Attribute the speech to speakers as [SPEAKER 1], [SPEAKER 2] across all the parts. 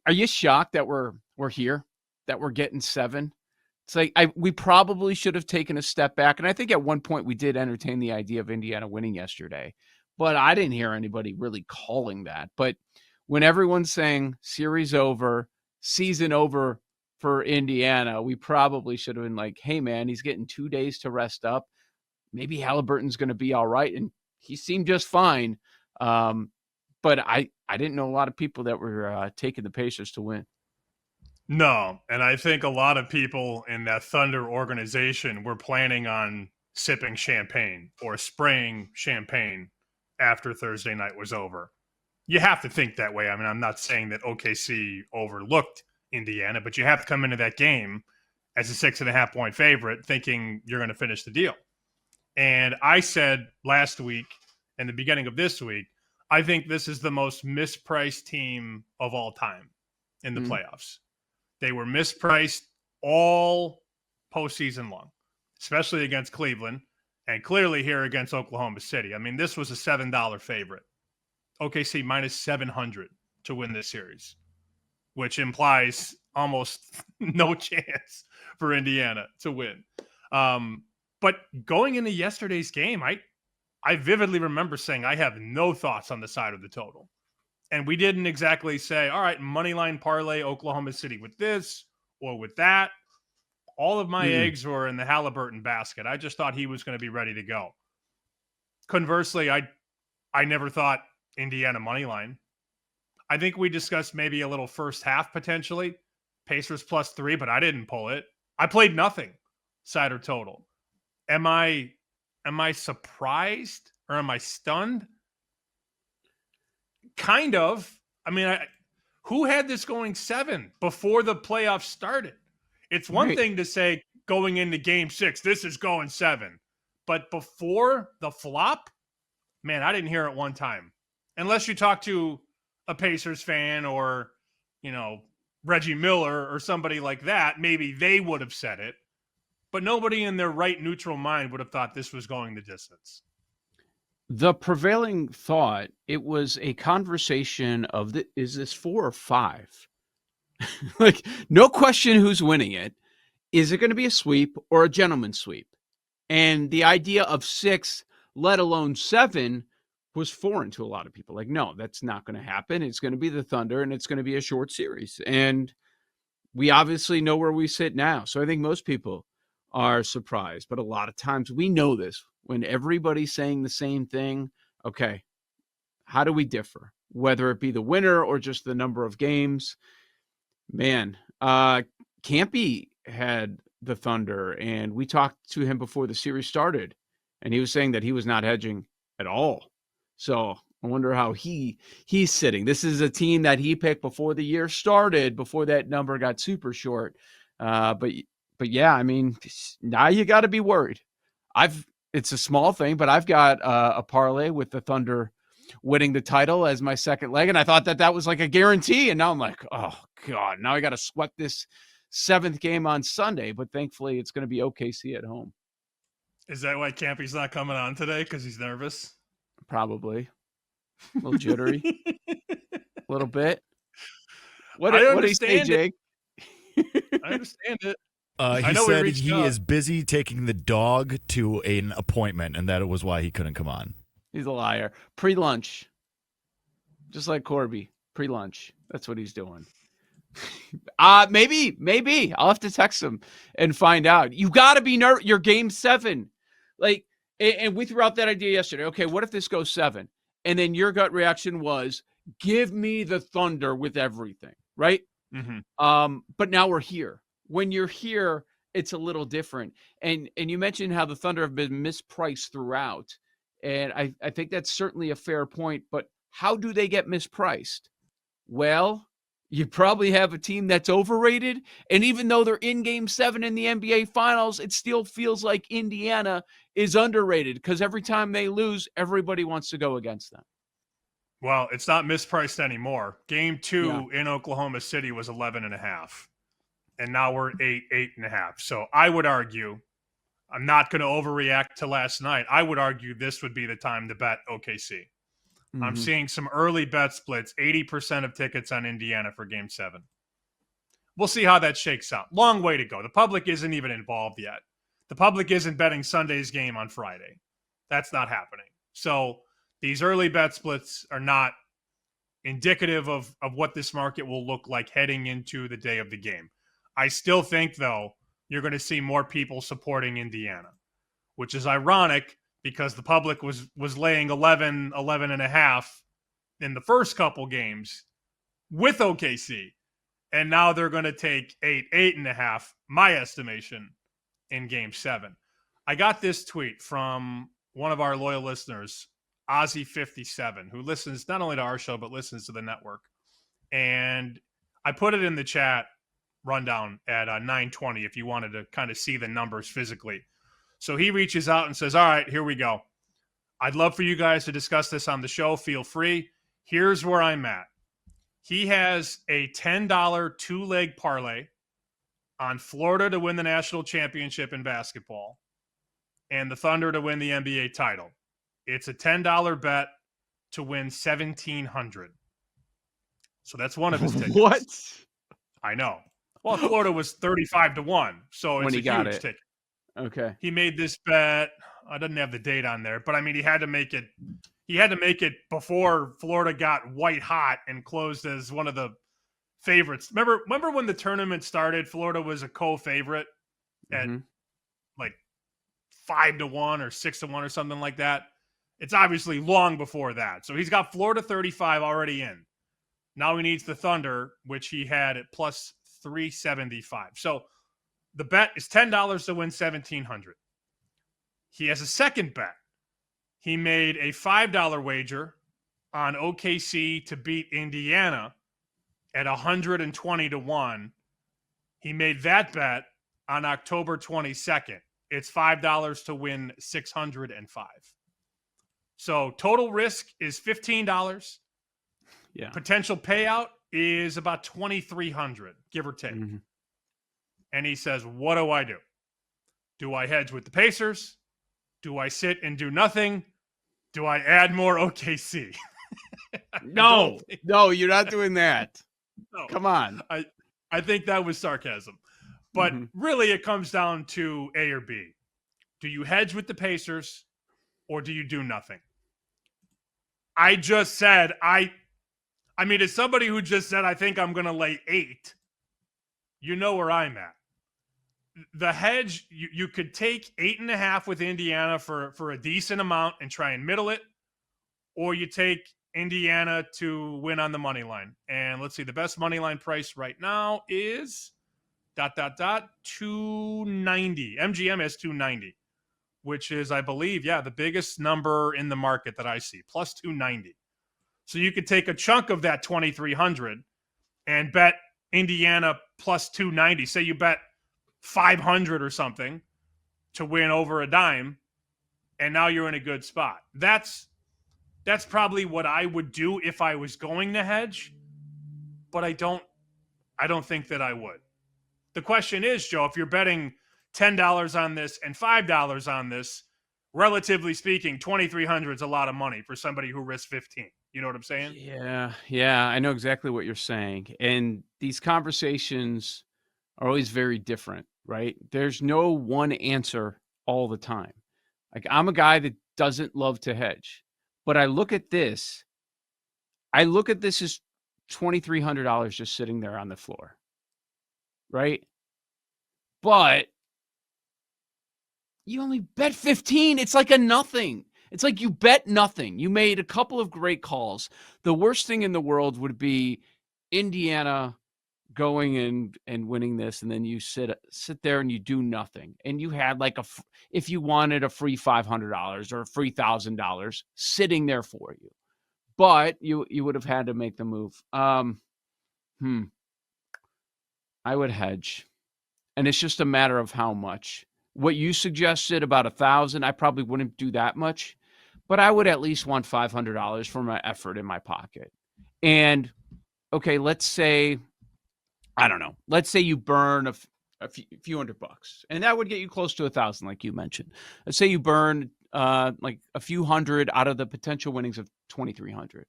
[SPEAKER 1] Are you shocked that we're here, that we're getting 7? It's like we probably should have taken a step back, and I think at one point we did entertain the idea of Indiana winning yesterday, but I didn't hear anybody really calling that. But when everyone's saying series over, season over for Indiana, we probably should have been like, hey, man, he's getting 2 days to rest up. Maybe Halliburton's going to be all right, and he seemed just fine. But I didn't know a lot of people that were taking the Pacers to win.
[SPEAKER 2] No, and I think a lot of people in that Thunder organization were planning on sipping champagne or spraying champagne after Thursday night was over. You have to think that way. I mean, I'm not saying that OKC overlooked Indiana, but you have to come into that game as a 6.5 point favorite thinking you're going to finish the deal. And I said last week and the beginning of this week, I think this is the most mispriced team of all time in the playoffs. They were mispriced all postseason long, especially against Cleveland and clearly here against Oklahoma City. I mean, this was a $7 favorite. OKC minus 700 to win this series, which implies almost no chance for Indiana to win. But going into yesterday's game, I vividly remember saying I have no thoughts on the side of the total. And we didn't exactly say, all right, money line parlay Oklahoma City with this or with that. All of my eggs were in the Halliburton basket. I just thought he was going to be ready to go. Conversely, I never thought Indiana money line. I think we discussed maybe a little first half potentially. Pacers +3, but I didn't pull it. I played nothing, side or total. Am I surprised or am I stunned? Kind of. I mean, who had this going 7 before the playoffs started? It's one thing to say going into game 6, this is going 7. But before the flop, man, I didn't hear it one time. Unless you talk to a Pacers fan or, Reggie Miller or somebody like that, maybe they would have said it. But nobody in their right neutral mind would have thought this was going the distance.
[SPEAKER 1] The prevailing thought, it was a conversation of, is this 4 or 5? Like, no question who's winning it. Is it going to be a sweep or a gentleman's sweep? And the idea of 6, let alone 7, was foreign to a lot of people. Like, no, that's not going to happen. It's going to be the Thunder, and it's going to be a short series. And we obviously know where we sit now. So I think most people are surprised. But a lot of times we know this. When everybody's saying the same thing, okay, how do we differ? Whether it be the winner or just the number of games. Man, Campy had the Thunder, and we talked to him before the series started, and he was saying that he was not hedging at all. So I wonder how he's sitting. This is a team that he picked before the year started, before that number got super short. But yeah, I mean, now you got to be worried. It's a small thing, but I've got a parlay with the Thunder winning the title as my second leg, and I thought that was like a guarantee, and now I'm like, oh God, now I got to sweat this 7th game on Sunday, but thankfully it's going to be OKC at home.
[SPEAKER 2] Is that why Campy's not coming on today? Because he's nervous?
[SPEAKER 1] Probably. A little jittery. A little bit. What do you say, Jake?
[SPEAKER 2] I understand it.
[SPEAKER 3] He said he is busy taking the dog to an appointment, and that was why he couldn't come on.
[SPEAKER 1] He's a liar. Pre-lunch. Just like Corby. Pre-lunch. That's what he's doing. Maybe. I'll have to text him and find out. You got to be nervous. You're game 7. Like, and we threw out that idea yesterday. Okay, what if this goes 7? And then your gut reaction was, give me the Thunder with everything, right?
[SPEAKER 2] Mm-hmm.
[SPEAKER 1] But now we're here. When you're here, it's a little different. And you mentioned how the Thunder have been mispriced throughout. And I think that's certainly a fair point. But how do they get mispriced? Well, you probably have a team that's overrated. And even though they're in game 7 in the NBA Finals, it still feels like Indiana is underrated because every time they lose, everybody wants to go against them.
[SPEAKER 2] Well, it's not mispriced anymore. Game 2 in Oklahoma City was 11.5. And now we're 8.5. So I would argue, I'm not going to overreact to last night. I would argue this would be the time to bet OKC. I'm seeing some early bet splits, 80% of tickets on Indiana for Game 7. We'll see how that shakes out. Long way to go. The public isn't even involved yet. The public isn't betting Sunday's game on Friday. That's not happening. So these early bet splits are not indicative of what this market will look like heading into the day of the game. I still think, though, you're going to see more people supporting Indiana, which is ironic because the public was laying 11 and a half in the first couple games with OKC. And now they're going to take 8.5, my estimation, in Game 7. I got this tweet from one of our loyal listeners, Ozzy57, who listens not only to our show, but listens to the network. And I put it in the chat rundown at 9:20 if you wanted to kind of see the numbers physically. So he reaches out and says, all right, here we go. I'd love for you guys to discuss this on the show. Feel free. Here's where I'm at. He has a $10 two-leg parlay on Florida to win the national championship in basketball and the Thunder to win the NBA title. It's a $10 bet to win $1,700. So that's one of his tickets.
[SPEAKER 1] What?
[SPEAKER 2] I know. Well, Florida was 35-1, so
[SPEAKER 1] When
[SPEAKER 2] it's
[SPEAKER 1] he
[SPEAKER 2] a
[SPEAKER 1] got
[SPEAKER 2] huge
[SPEAKER 1] it.
[SPEAKER 2] ticket.
[SPEAKER 1] Okay.
[SPEAKER 2] He made this bet. I didn't have the date on there, but I mean, he had to make it. He had to make it before Florida got white hot and closed as one of the favorites. Remember when the tournament started? Florida was a co-favorite at like 5-1 or 6-1 or something like that. It's obviously long before that. So he's got Florida 35 already in. Now he needs the Thunder, which he had at plus 375. So the bet is $10 to win $1,700. He has a second bet. He made a $5 wager on OKC to beat Indiana at 120-1. He made that bet on October 22nd. It's $5 to win $605. So total risk is $15.
[SPEAKER 1] Yeah.
[SPEAKER 2] Potential payout is about $2,300, give or take. And he says, what do I do? Do I hedge with the Pacers? Do I sit and do nothing? Do I add more OKC?
[SPEAKER 1] No, you're not doing that.
[SPEAKER 2] No.
[SPEAKER 1] Come on.
[SPEAKER 2] I think that was sarcasm. But really it comes down to A or B. Do you hedge with the Pacers or do you do nothing? I just said, I mean, as somebody who just said, I think I'm going to lay 8, you know where I'm at. The hedge, you could take 8.5 with Indiana for a decent amount and try and middle it, or you take Indiana to win on the money line. And let's see, the best money line price right now is ... 290. MGM has 290, which is, I believe, the biggest number in the market that I see, plus 290. So you could take a chunk of that 2,300 and bet Indiana plus 290. Say you bet 500 or something to win over a dime, and now you're in a good spot. That's probably what I would do if I was going to hedge, but I don't think that I would. The question is, Joe, if you're betting $10 on this and $5 on this, relatively speaking, $2,300 is a lot of money for somebody who risks 15. You know what I'm saying?
[SPEAKER 1] Yeah, I know exactly what you're saying. And these conversations are always very different, right? There's no one answer all the time. Like, I'm a guy that doesn't love to hedge, but I look at this as $2,300 just sitting there on the floor, right? But you only bet 15. It's like a nothing. It's like you bet nothing. You made a couple of great calls. The worst thing in the world would be Indiana going and winning this, and then you sit there and you do nothing. And you had like if you wanted a free $500 or a free $1,000 sitting there for you. But you would have had to make the move. I would hedge. And it's just a matter of how much. What you suggested about 1,000, I probably wouldn't do that much, but I would at least want $500 for my effort in my pocket. And okay, let's say, I don't know, let's say you burn a few $100, and that would get you close to 1,000, like you mentioned. Let's say you burn like a few hundred out of the potential winnings of 2,300.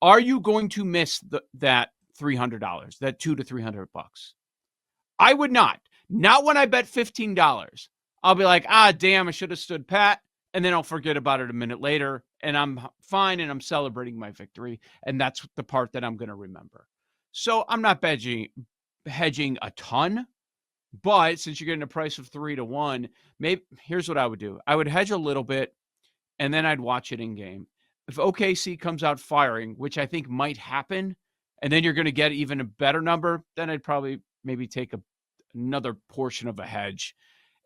[SPEAKER 1] Are you going to miss that $300, that $200 to $300? I would not. Not when I bet $15. I'll be like, damn, I should have stood pat. And then I'll forget about it a minute later. And I'm fine and I'm celebrating my victory. And that's the part that I'm going to remember. So I'm not hedging a ton. But since you're getting a price of 3-1, maybe here's what I would do. I would hedge a little bit, and then I'd watch it in game. If OKC comes out firing, which I think might happen, and then you're going to get even a better number, then I'd probably maybe take another portion of a hedge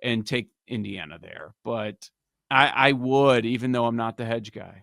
[SPEAKER 1] and take Indiana there. But I would, even though I'm not the hedge guy.